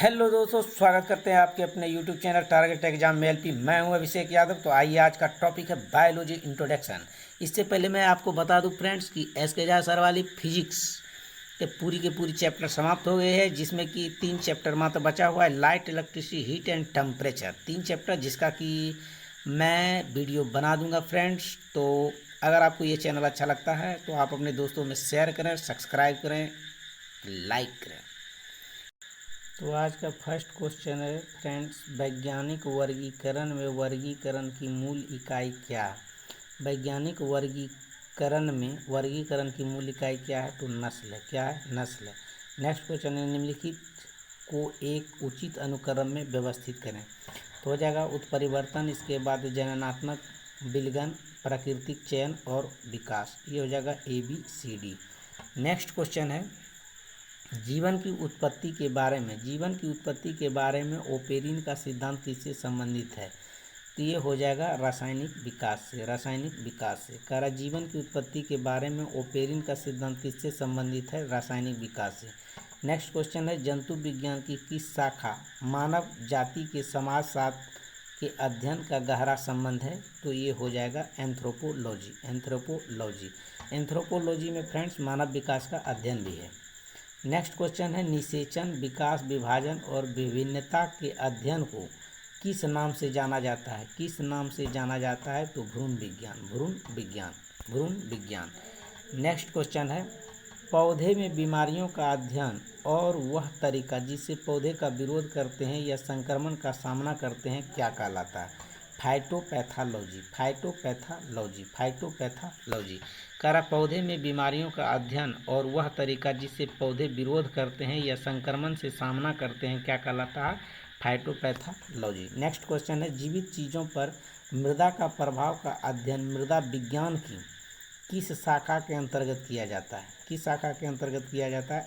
Hello दोस्तों, स्वागत करते हैं आपके अपने यूट्यूब चैनल टारगेट एग्जाम में एलपी। मैं हूं अभिषेक यादव। तो आइए, आज का टॉपिक है बायोलॉजी इंट्रोडक्शन। इससे पहले मैं आपको बता दूं फ्रेंड्स कि एस के झा सर वाली फिजिक्स के पूरी चैप्टर समाप्त हो गए हैं, जिसमें कि 3 चैप्टर मात्र बचा हुआ है। Light, electricity, heat and temperature, 3 chapter जिसका कि मैं वीडियो बना दूंगा फ्रेंड्स। तो अगर आपको ये चैनल अच्छा लगता है तो आप अपने दोस्तों में शेयर करें, सब्सक्राइब करें, लाइक करें। तो आज का फर्स्ट क्वेश्चन है फ्रेंड्स, वैज्ञानिक वर्गीकरण में वर्गीकरण की मूल इकाई क्या है? वैज्ञानिक वर्गीकरण की मूल इकाई क्या है? तो नस्ल है। क्या है? नस्ल है। नेक्स्ट क्वेश्चन है, निम्नलिखित को एक उचित अनुक्रम में व्यवस्थित करें। तो हो जाएगा उत्परिवर्तन, इसके बाद जननात्मक विलगन, प्राकृतिक चयन और विकास। ये हो जाएगा ABCD। नेक्स्ट क्वेश्चन है, जीवन की उत्पत्ति के बारे में ओपेरिन का सिद्धांत किससे संबंधित है? तो ये हो जाएगा रासायनिक विकास से। कह रहा जीवन की उत्पत्ति के बारे में ओपेरिन का सिद्धांत किससे संबंधित है? रासायनिक विकास से। नेक्स्ट क्वेश्चन है, जंतु विज्ञान की किस शाखा मानव जाति के समाज शास्त्र के अध्ययन का गहरा संबंध है? तो ये हो जाएगा एंथ्रोपोलॉजी में फ्रेंड्स मानव विकास का अध्ययन भी है। नेक्स्ट क्वेश्चन है, निषेचन, विकास, विभाजन और विभिन्नता के अध्ययन को किस नाम से जाना जाता है? तो भ्रूण विज्ञान। नेक्स्ट क्वेश्चन है, पौधे में बीमारियों का अध्ययन और वह तरीका जिससे पौधे का विरोध करते हैं या संक्रमण का सामना करते हैं क्या कहलाता है? फाइटोपैथोलॉजी। करा पौधे में बीमारियों का अध्ययन और वह तरीका जिससे पौधे विरोध करते हैं या संक्रमण से सामना करते हैं क्या कहलाता है? फाइटोपैथोलॉजी। नेक्स्ट क्वेश्चन है, जीवित चीज़ों पर मृदा का प्रभाव का अध्ययन मृदा विज्ञान की किस शाखा के अंतर्गत किया जाता है?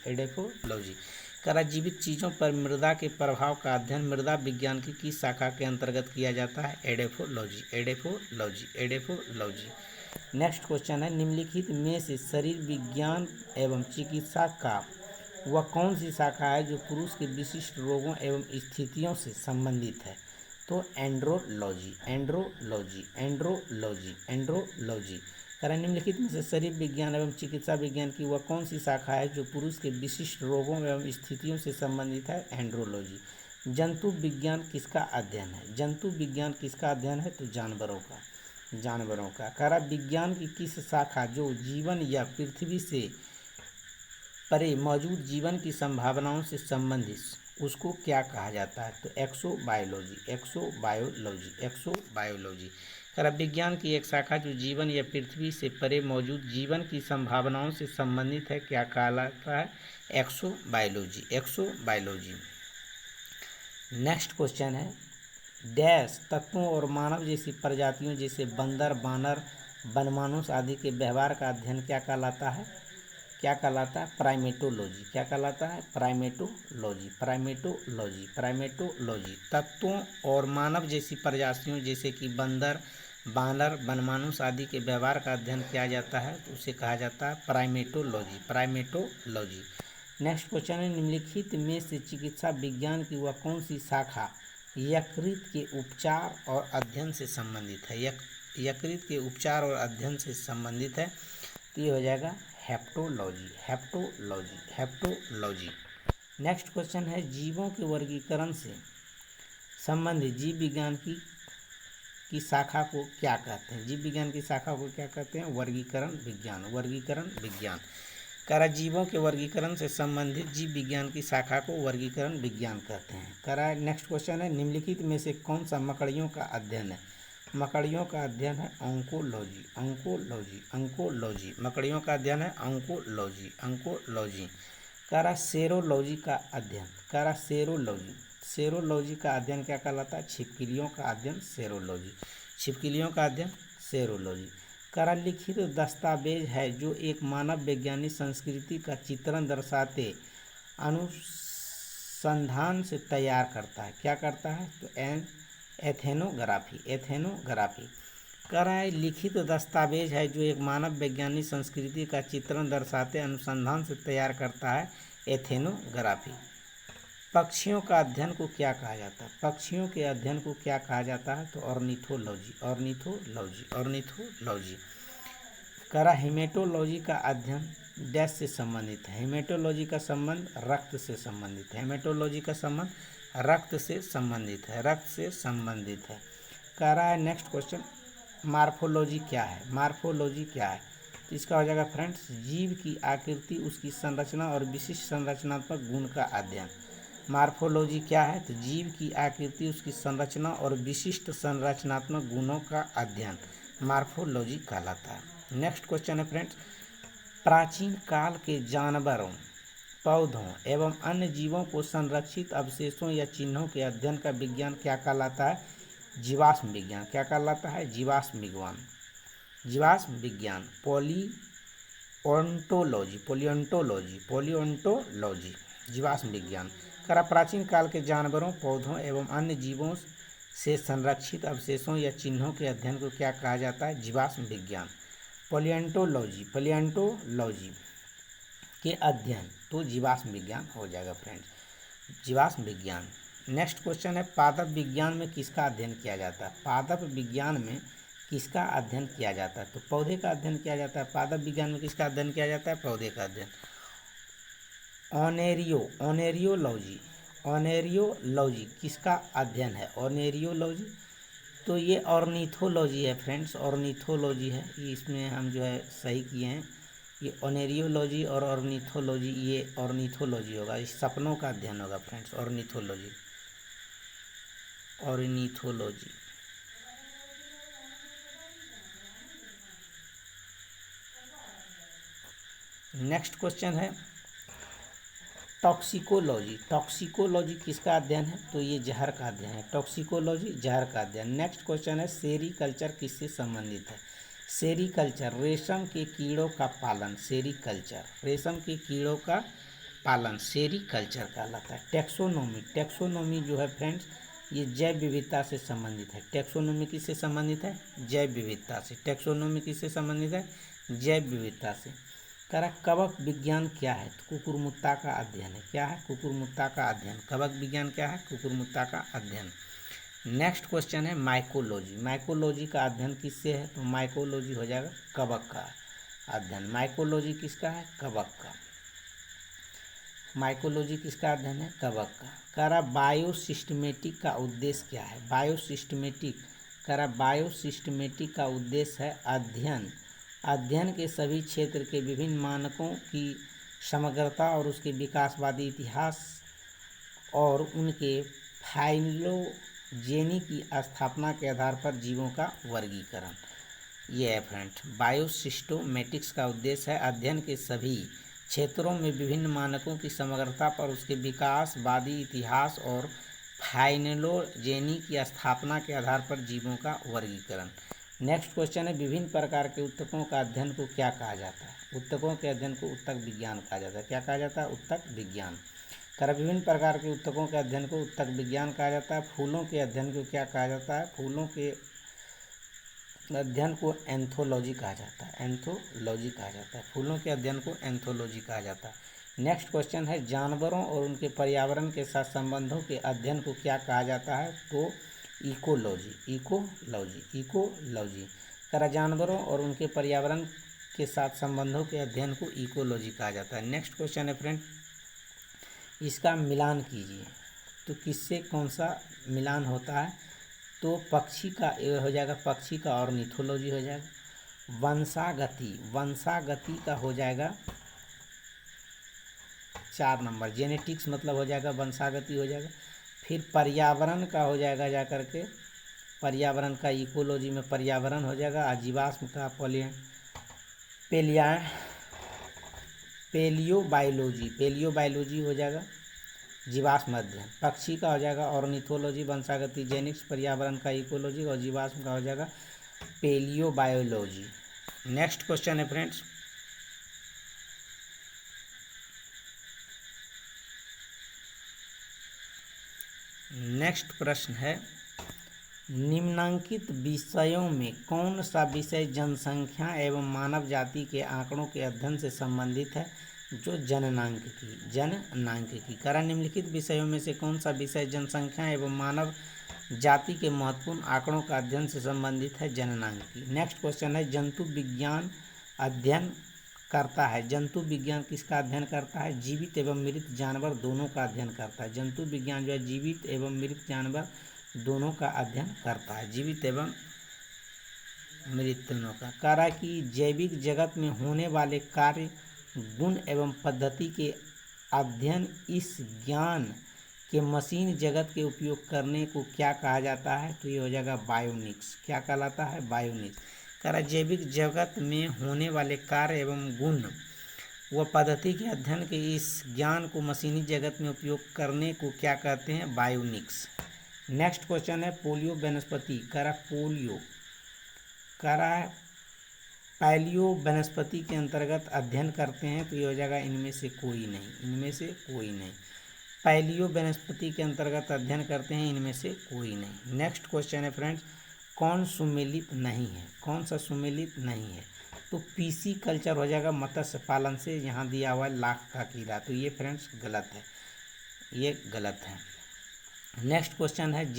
एडेफोलॉजी। करा जीवित चीज़ों पर मृदा के प्रभाव का अध्ययन मृदा विज्ञान की किस शाखा के अंतर्गत किया जाता है? एडेफोलॉजी। नेक्स्ट क्वेश्चन है, निम्नलिखित में से शरीर विज्ञान एवं चिकित्सा का वह कौन सी शाखा है जो पुरुष के विशिष्ट रोगों एवं स्थितियों से संबंधित है? तो एंड्रोलॉजी। कारण निम्नलिखित में से शरीर विज्ञान एवं चिकित्सा विज्ञान की वह कौन सी शाखा है जो पुरुष के विशिष्ट रोगों एवं स्थितियों से संबंधित है? एंड्रोलॉजी। जंतु विज्ञान किसका अध्ययन है? तो जानवरों का। करा विज्ञान की किस शाखा जो जीवन या पृथ्वी से परे मौजूद जीवन की संभावनाओं से संबंधित, उसको क्या कहा जाता है? तो एक्सोबायोलॉजी। करा विज्ञान की एक शाखा जो जीवन या पृथ्वी से परे मौजूद जीवन की संभावनाओं से संबंधित है क्या कहलाता है? एक्सोबायोलॉजी। नेक्स्ट क्वेश्चन है, डैश तत्वों और मानव जैसी प्रजातियों जैसे बंदर, बानर, वनमानुष आदि के व्यवहार का अध्ययन क्या कहलाता है? प्राइमेटोलॉजी। तत्वों और मानव जैसी प्रजातियों जैसे कि बंदर, बानर, वनमानुष आदि के व्यवहार का अध्ययन किया जाता है तो उसे कहा जाता है प्राइमेटोलॉजी। नेक्स्ट क्वेश्चन है, निम्नलिखित में से चिकित्सा विज्ञान की वह कौन सी शाखा यकृत के उपचार और अध्ययन से संबंधित है? तो ये हो जाएगा हेप्टोलॉजी। नेक्स्ट क्वेश्चन है, जीवों के वर्गीकरण से संबंधित जीव विज्ञान की शाखा को क्या कहते हैं? वर्गीकरण विज्ञान। करा जीवों के वर्गीकरण से संबंधित जीव विज्ञान की शाखा को वर्गीकरण विज्ञान कहते हैं। करा नेक्स्ट क्वेश्चन है, निम्नलिखित में से कौन सा मकड़ियों का अध्ययन है? मकड़ियों का अध्ययन है ऑन्कोलॉजी। करा सेरोलॉजी का अध्ययन क्या कहलाता है? छिपकलियों का अध्ययन सेरोलॉजी। करा लिखित दस्तावेज है जो एक मानव वैज्ञानिक संस्कृति का चित्रण दर्शाते अनुसंधान से तैयार करता है क्या करता है? तो एथेनोग्राफी। कह रहा है लिखित दस्तावेज है जो एक मानव वैज्ञानिक संस्कृति का चित्रण दर्शाते अनुसंधान से तैयार करता है एथेनोग्राफी। पक्षियों का अध्ययन को क्या कहा जाता है? पक्षियों के अध्ययन को क्या कहा जाता है? तो ऑर्निथोलॉजी, ऑर्निथोलॉजी, ऑर्निथोलॉजी। करा हेमेटोलॉजी का अध्ययन डैश से संबंधित है? हेमेटोलॉजी का संबंध रक्त से संबंधित है। हेमेटोलॉजी का संबंध रक्त से संबंधित है, रक्त से संबंधित है। कह रहा है नेक्स्ट क्वेश्चन, मार्फोलॉजी क्या है? मार्फोलॉजी क्या है? तो इसका हो जाएगा फ्रेंड्स, जीव की आकृति, उसकी संरचना और विशिष्ट संरचनात्मक गुण का अध्ययन। मार्फोलॉजी क्या है? तो जीव की आकृति, उसकी संरचना और विशिष्ट संरचनात्मक गुणों का अध्ययन मार्फोलॉजी कहलाता है। नेक्स्ट क्वेश्चन है फ्रेंड्स, प्राचीन काल के जानवरों, पौधों एवं अन्य जीवों को संरक्षित अवशेषों या चिन्हों के अध्ययन का विज्ञान क्या कहलाता है? जीवाश्म विज्ञान। क्या कहलाता है? जीवाश्म विज्ञान। जीवाश्म विज्ञान, पॉलियोंटोलॉजी, पॉलियोंटोलॉजी, पॉलियोंटोलॉजी, जीवाश्म विज्ञान। करा प्राचीन काल के जानवरों, पौधों एवं अन्य जीवों से संरक्षित अवशेषों या चिन्हों के अध्ययन को क्या कहा जाता है? जीवाश्म विज्ञान। पॉलियोंटोलॉजी, पॉलियोंटोलॉजी के अध्ययन तो जीवाश्म विज्ञान हो जाएगा फ्रेंड्स, जीवाश्म विज्ञान। नेक्स्ट क्वेश्चन है, पादप विज्ञान में किसका अध्ययन किया जाता है? पादप विज्ञान में किसका अध्ययन किया जाता है? तो पौधे का अध्ययन किया जाता है। पादप विज्ञान में किसका अध्ययन किया जाता है? पौधे का अध्ययन। ऑनेरियोलॉजी, ऑनेरियोलॉजी किसका अध्ययन है? ऑनेरियोलॉजी तो ये ऑर्निथोलॉजी है फ्रेंड्स, ऑर्निथोलॉजी है। इसमें हम जो है सही किए हैं, ये ऑनेरियोलॉजी और ऑर्निथोलॉजी, ये ऑर्निथोलॉजी होगा, इस सपनों का अध्ययन होगा friends, ornithology, ornithology. Next question है, टॉक्सिकोलॉजी, टॉक्सिकोलॉजी किसका अध्ययन है? तो ये जहर का अध्ययन है, टॉक्सिकोलॉजी जहर का अध्ययन। नेक्स्ट क्वेश्चन है, सेरीकल्चर किससे संबंधित है? सेरीकल्चर रेशम के कीड़ों का पालन, सेरीकल्चर रेशम के कीड़ों का पालन सेरीकल्चर कहलाता है। टैक्सोनॉमी, टैक्सोनॉमी जो है फ्रेंड्स ये जैव विविधता से संबंधित है। टैक्सोनॉमी किससे संबंधित है? जैव विविधता से। टैक्सोनॉमी किससे संबंधित है? जैव विविधता से। करा कवक विज्ञान क्या है? तो कुकुरमुत्ता का अध्ययन है। क्या है? कुकुरमुत्ता का अध्ययन। कवक विज्ञान क्या है? कुकुरमुत्ता का अध्ययन। नेक्स्ट क्वेश्चन है माइकोलॉजी, माइकोलॉजी का अध्ययन किससे है? तो माइकोलॉजी हो जाएगा कवक का अध्ययन। माइकोलॉजी किसका है? कवक का। माइकोलॉजी किसका अध्ययन है? कवक का। करा बायोसिस्टमेटिक का उद्देश्य क्या है? बायोसिस्टमेटिक, करा बायोसिस्टमेटिक का उद्देश्य है अध्ययन, अध्ययन के सभी क्षेत्र के विभिन्न मानकों की समग्रता और उसके विकासवादी इतिहास और उनके फाइलोजेनी की स्थापना के आधार पर जीवों का वर्गीकरण। ये है फ्रेंड, बायोसिस्टोमेटिक्स का उद्देश्य है अध्ययन के सभी क्षेत्रों में विभिन्न मानकों की समग्रता पर उसके विकासवादी इतिहास और फाइलोजेनी की स्थापना के आधार पर जीवों का वर्गीकरण। नेक्स्ट क्वेश्चन है, विभिन्न प्रकार के ऊतकों का अध्ययन को क्या कहा जाता है? ऊतकों के अध्ययन को ऊतक विज्ञान कहा जाता है। क्या कहा जाता है? ऊतक विज्ञान। कर विभिन्न प्रकार के ऊतकों के अध्ययन को ऊतक विज्ञान कहा जाता है। फूलों के अध्ययन को क्या कहा जाता है? फूलों के अध्ययन को एंथोलॉजी कहा जाता है। एंथोलॉजी कहा जाता है। फूलों के अध्ययन को एंथोलॉजी कहा जाता है। नेक्स्ट क्वेश्चन है, जानवरों और उनके पर्यावरण के साथ संबंधों के अध्ययन को क्या कहा जाता है? तो इकोलॉजी, इकोलॉजी, इकोलॉजी। करा जानवरों और उनके पर्यावरण के साथ संबंधों के अध्ययन को इकोलॉजी कहा जाता है। नेक्स्ट क्वेश्चन है फ्रेंड, इसका मिलान कीजिए। तो किससे कौन सा मिलान होता है? तो पक्षी का हो जाएगा, पक्षी का ऑर्निथोलॉजी हो जाएगा। वंशागति, वंशागति का हो जाएगा 4 नंबर, जेनेटिक्स मतलब हो जाएगा वंशागति हो जाएगा। फिर पर्यावरण का हो जाएगा जा करके, पर्यावरण का इकोलॉजी में पर्यावरण हो जाएगा। आजीवाश्म का पेलियोबायोलॉजी, पेलियोबायोलॉजी हो जाएगा जीवाश्म अध्ययन। पक्षी का हो जाएगा ऑर्निथोलॉजी, वंशागति जेनेटिक्स, पर्यावरण का इकोलॉजी और जीवाश्म का हो जाएगा पेलियोबायोलॉजी। नेक्स्ट क्वेश्चन है फ्रेंड्स, नेक्स्ट प्रश्न है, निम्नांकित विषयों में कौन सा विषय जनसंख्या एवं मानव जाति के आंकड़ों के अध्ययन से संबंधित है? जो जननांकिकी करा निम्नलिखित विषयों में से कौन सा विषय जनसंख्या एवं मानव जाति के महत्वपूर्ण आंकड़ों का अध्ययन से संबंधित है? जननांकिकी। नेक्स्ट क्वेश्चन है जंतु विज्ञान अध्ययन करता है। जंतु विज्ञान किसका अध्ययन करता है? जीवित एवं मृत जानवर दोनों का अध्ययन करता है। जंतु विज्ञान जो है जीवित एवं मृत जानवर दोनों का अध्ययन करता है, जीवित एवं मृत दोनों का। कह रहा है कि जैविक जगत में होने वाले कार्य, गुण एवं पद्धति के अध्ययन इस ज्ञान के मशीन जगत के उपयोग करने को क्या कहा जाता है? तो ये हो जाएगा बायोनिक्स। क्या कहलाता है? बायोनिक्स। कह रहा है जैविक जगत में होने वाले कार्य एवं गुण व पद्धति के अध्ययन के इस ज्ञान को मशीनी जगत में उपयोग करने को क्या कहते हैं? बायोनिक्स। नेक्स्ट क्वेश्चन है पोलियो वनस्पति। कह रहा पोलियो, कह रहा है पैलियो वनस्पति के अंतर्गत अध्ययन करते हैं, तो ये हो जाएगा इनमें से कोई नहीं, इनमें से कोई नहीं। पैलियो वनस्पति के अंतर्गत अध्ययन करते हैं, इनमें से कोई नहीं। नेक्स्ट क्वेश्चन है फ्रेंड्स कौन सुमेलित नहीं है? कौन सा सुमेलित नहीं है? तो पीसी कल्चर हो जाएगा मत्स्य पालन से। यहाँ दिया हुआ है लाख का कीड़ा, तो ये फ्रेंड्स गलत है, ये गलत है। नेक्स्ट क्वेश्चन है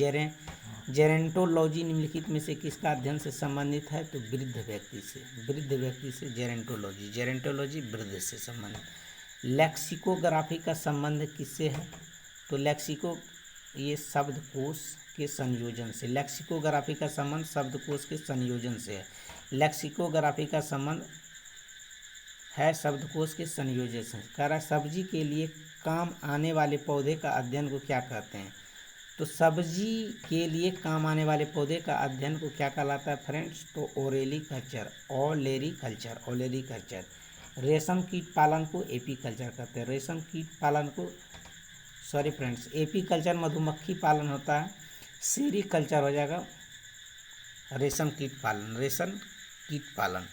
जेरेंटोलॉजी निम्नलिखित में से किसका अध्ययन से संबंधित है? तो वृद्ध व्यक्ति से, वृद्ध व्यक्ति से जेरेंटोलॉजी, जेरेंटोलॉजी वृद्ध से संबंधित। लेक्सिकोग्राफी का संबंध किससे है? तो लेक्सिको ये शब्दकोश के संयोजन से, लेक्सिकोग्राफी का संबंध शब्दकोश के संयोजन से है। लेक्सिकोग्राफी का संबंध है शब्दकोश के संयोजन से। कह रहा है सब्जी के लिए काम आने वाले पौधे का अध्ययन को क्या कहते हैं? तो सब्जी के लिए काम आने वाले पौधे का अध्ययन को क्या कहलाता है फ्रेंड्स? तो ओलेरीकल्चर, ओलेरीकल्चर, ओलेरीकल्चर। रेशम कीट पालन को एपीकल्चर कहते हैं। रेशम कीट पालन को सॉरी फ्रेंड्स एपीकल्चर मधुमक्खी पालन होता है। सेरीकल्चर हो जाएगा रेशम कीट पालन, रेशम कीट पालन,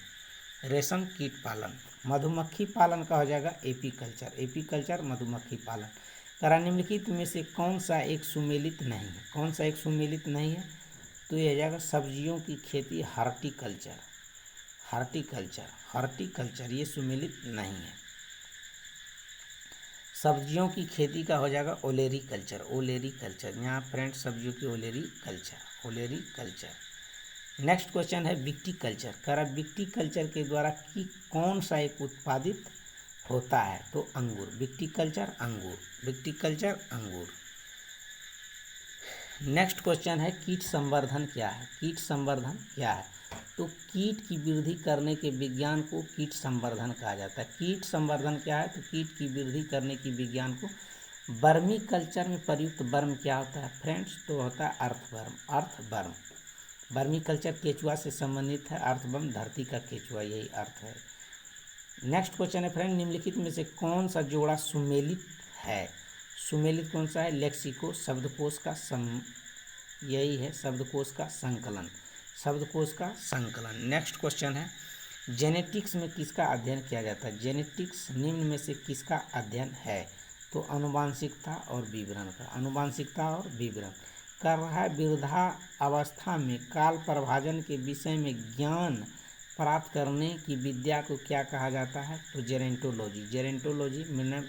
रेशम कीट पालन। मधुमक्खी पालन का हो जाएगा एपीकल्चर, एपीकल्चर मधुमक्खी पालन। करा निम्नलिखित में से कौन सा एक सुमेलित नहीं है? कौन सा एक सुमेलित नहीं है? तो ये हो जाएगा सब्जियों की खेती, हार्टिकल्चर, हार्टिकल्चर, हार्टिकल्चर ये सुमेलित नहीं है। सब्जियों की खेती का हो जाएगा ओलेरीकल्चर, ओलेरीकल्चर। यहाँ फ्रेंड्स सब्जियों की ओलेरीकल्चर, ओलेरीकल्चर। नेक्स्ट क्वेश्चन है विक्टिकल्चर। कह रहा विक्टिकल्चर के द्वारा की कौन सा एक उत्पादित होता है? तो अंगूर, विक्टिकल्चर अंगूर, विक्टिकल्चर अंगूर। नेक्स्ट क्वेश्चन है कीट संवर्धन क्या है? कीट संवर्धन क्या है? तो कीट की वृद्धि करने के विज्ञान को कीट संवर्धन कहा जाता है। कीट संवर्धन क्या है? तो कीट की वृद्धि करने की विज्ञान को। वर्मी कल्चर में प्रयुक्त वर्म क्या होता है फ्रेंड्स? तो होता है अर्थवर्म, अर्थवर्म। वर्मी कल्चर केचुआ से संबंधित है, अर्थवर्म धरती का केचुआ, यही अर्थ है। नेक्स्ट क्वेश्चन है फ्रेंड निम्नलिखित में से कौन सा जोड़ा सुमेलित है? सुमेलित कौन सा है? लेक्सिको शब्दकोश का यही है शब्दकोश का संकलन, शब्दकोश का संकलन। नेक्स्ट क्वेश्चन है जेनेटिक्स में किसका अध्ययन किया जाता है? जेनेटिक्स निम्न में से किसका अध्ययन है? तो आनुवांशिकता और विवरण का, आनुवांशिकता और विवरण। कर रहा है वृद्धावस्था में काल प्रभाजन के विषय में ज्ञान प्राप्त करने की विद्या को क्या कहा जाता है? तो जेरेंटोलॉजी, जेरेंटोलॉजी मैंने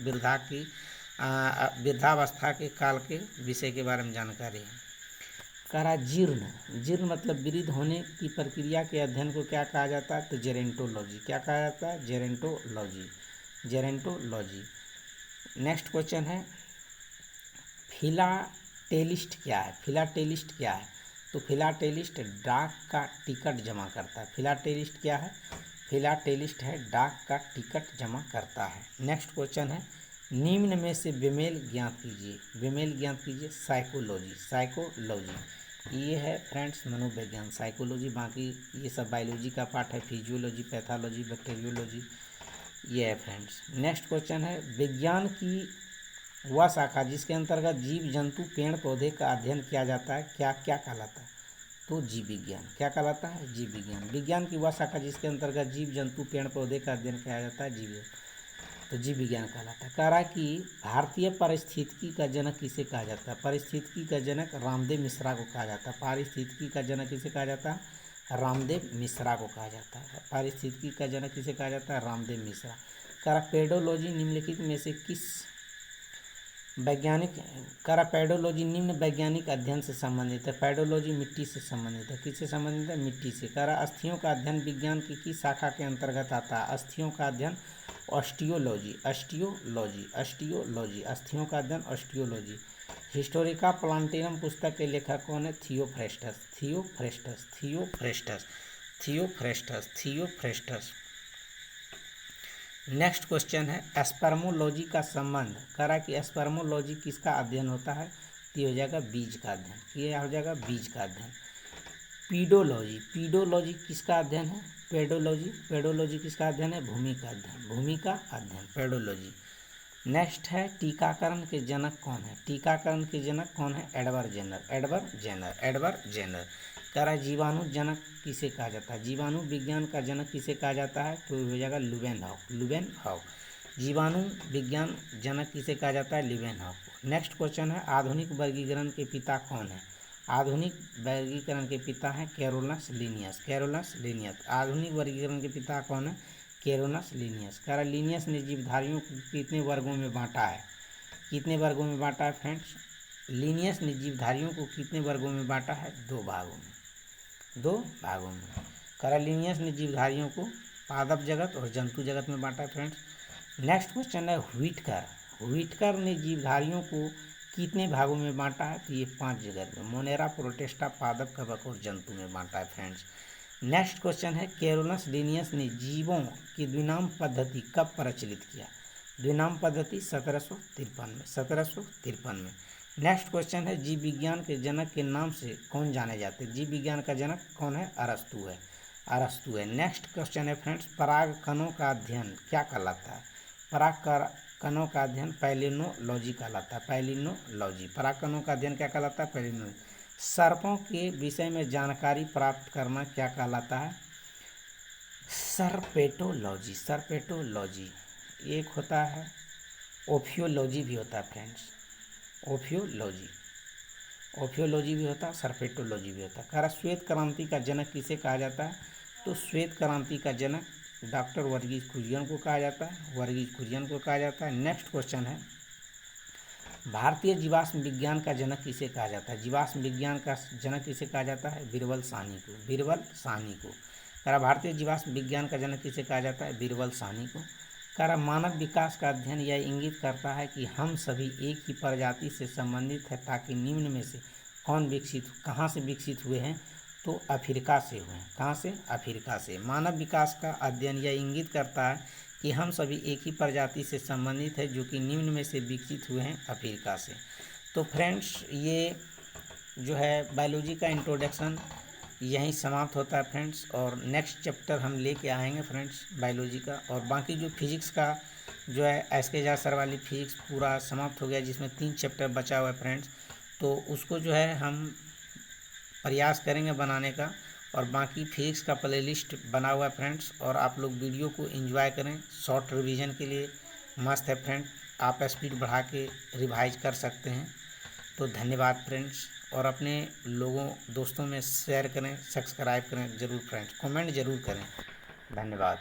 वृद्धावस्था के काल के विषय के बारे में जानकारी है। कह रहा जीर्ण, जीर्ण मतलब वृद्ध होने की प्रक्रिया के अध्ययन को क्या कहा जाता है? तो जेरेंटोलॉजी। क्या कहा जाता है? Gerontology, gerontology. नेक्स्ट क्वेश्चन है फिलाटेलिस्ट क्या है? फिलाटेलिस्ट क्या है? तो फिलाटेलिस्ट डाक का टिकट जमा करता है। फिलाटेलिस्ट क्या है? फिलाटेलिस्ट है डाक का टिकट जमा करता है। नेक्स्ट क्वेश्चन है निम्न में से बेमेल ज्ञात कीजिए, बेमेल ज्ञात कीजिए। साइकोलॉजी, साइकोलॉजी ये है फ्रेंड्स मनोविज्ञान, साइकोलॉजी। बाकी ये सब बायोलॉजी का पार्ट है, फिजियोलॉजी, पैथोलॉजी, बैक्टीरियोलॉजी ये है फ्रेंड्स। नेक्स्ट क्वेश्चन है विज्ञान की वह शाखा जिसके अंतर्गत जीव जंतु पेड़ पौधे का अध्ययन किया जाता है क्या क्या कहलाता है? तो जीव विज्ञान। क्या कहलाता है? जीव विज्ञान। विज्ञान की वह शाखा जिसके अंतर्गत जीव जंतु पेड़ पौधे का अध्ययन किया जाता है जीव, तो जीव विज्ञान कहलाता है। कह रहा है कि भारतीय पारिस्थितिकी का जनक किसे कहा जाता है? पारिस्थितिकी का जनक रामदेव मिश्रा को कहा जाता है। पारिस्थितिकी का जनक किसे कहा जाता है? रामदेव मिश्रा को कहा जाता है। पारिस्थितिकी का जनक किसे कहा जाता है? रामदेव मिश्रा। पेडोलॉजी निम्नलिखित में से किस वैज्ञानिक पेडोलॉजी निम्न वैज्ञानिक अध्ययन से संबंधित है। पेडोलॉजी मिट्टी से संबंधित है। किससे संबंधित है? मिट्टी से। अस्थियों का अध्ययन विज्ञान की किस शाखा के अंतर्गत आता है? अस्थियों का अध्ययन ऑस्टियोलॉजी। अस्थियों का अध्ययन ऑस्टियोलॉजी। हिस्टोरिका प्लांटेरम पुस्तक के लेखक कौन है? थियोफ्रेस्टस। नेक्स्ट क्वेश्चन है स्पर्मोलॉजी का संबंध। कि स्पर्मोलॉजी किसका अध्ययन होता है? तो ये हो जाएगा बीज का अध्ययन। ये हो जाएगा बीज का अध्ययन। पीडोलॉजी किसका अध्ययन है? पेडोलॉजी किसका अध्ययन है? भूमि का अध्ययन पेडोलॉजी। नेक्स्ट है टीकाकरण के जनक कौन है? Edward Jenner. जीवाणु जनक किसे कहा जाता है? जीवाणु विज्ञान का जनक किसे कहा जाता है? तो हो जाएगा लुवेनहॉक। जीवाणु विज्ञान जनक किसे कहा जाता है? लुवेनहॉक। नेक्स्ट क्वेश्चन है आधुनिक वर्गीकरण के पिता कौन है? आधुनिक वर्गीकरण के पिता हैं कैरोलस लीनियस। आधुनिक वर्गीकरण के पिता कौन है? Carolus Linnaeus. लीनियस ने जीवधारियों को कितने वर्गों में बांटा है? फ्रेंड्स? लीनियस ने जीवधारियों को कितने वर्गों में बांटा है? दो भागों में। लीनियस ने जीवधारियों को पादप जगत और जंतु जगत में बांटा है फ्रेंड्स। नेक्स्ट क्वेश्चन है व्हिटकर ने जीवधारियों को कितने भागों में बांटा है? तो ये 5 जगह में। मोनेरा, प्रोटिस्टा, पादप, कवक और जंतु में बांटा है फ्रेंड्स। नेक्स्ट क्वेश्चन है कैरोलस लीनियस ने जीवों की द्विनाम पद्धति कब प्रचलित किया? द्विनाम पद्धति 1753 में। नेक्स्ट क्वेश्चन है जीव विज्ञान के जनक के नाम से कौन जाने जाते हैं? जीव विज्ञान का जनक कौन है? अरस्तु है। नेक्स्ट क्वेश्चन है फ्रेंड्स पराग कणों का अध्ययन क्या कहलाता है? पराग कणों का अध्ययन पैलिनोलॉजी कहलाता है। पराग कणों का अध्ययन क्या कहलाता है? पैलिनोलॉजी। सर्पों के विषय में जानकारी प्राप्त करना क्या कहलाता है? सर्पेटोलॉजी। एक होता है ओफियोलॉजी भी होता है फ्रेंड्स। ओफियोलॉजी भी होता है, सर्पेटोलॉजी भी होता है। श्वेत क्रांति का जनक किसे कहा जाता है? तो श्वेत क्रांति का जनक डॉक्टर वर्गीज कुरियन को कहा जाता है। नेक्स्ट क्वेश्चन है भारतीय जीवाश्म विज्ञान का जनक किसे कहा जाता है? जीवाश्म विज्ञान का जनक किसे कहा जाता है? बीरबल साहनी को। भारतीय जीवाश्म विज्ञान का जनक किसे कहा जाता है? बीरबल साहनी को। मानव विकास का अध्ययन यह इंगित करता है कि हम सभी एक ही प्रजाति से संबंधित है ताकि निम्न में से कहाँ से विकसित हुए हैं? तो अफ्रीका से हुए हैं। कहाँ से? अफ्रीका से। मानव विकास का अध्ययन यह इंगित करता है कि हम सभी एक ही प्रजाति से संबंधित है जो कि निम्न में से विकसित हुए हैं अफ्रीका से। तो फ्रेंड्स ये जो है बायोलॉजी का इंट्रोडक्शन यहीं समाप्त होता है फ्रेंड्स। और नेक्स्ट चैप्टर हम लेके आएंगे फ्रेंड्स बायोलॉजी का। और बाकी जो फिजिक्स का जो है एसके झा सर वाली फिजिक्स पूरा समाप्त हो गया जिसमें 3 चैप्टर बचा हुआ है फ्रेंड्स। तो उसको जो है हम प्रयास करेंगे बनाने का। और बाकी फिजिक्स का प्लेलिस्ट बना हुआ है फ्रेंड्स। और आप लोग वीडियो को एंजॉय करें, शॉर्ट रिवीजन के लिए मस्त है फ्रेंड। आप स्पीड बढ़ा के रिवाइज कर सकते हैं। तो धन्यवाद फ्रेंड्स। और अपने दोस्तों में शेयर करें, सब्सक्राइब करें ज़रूर फ्रेंड्स, कमेंट ज़रूर करें। धन्यवाद।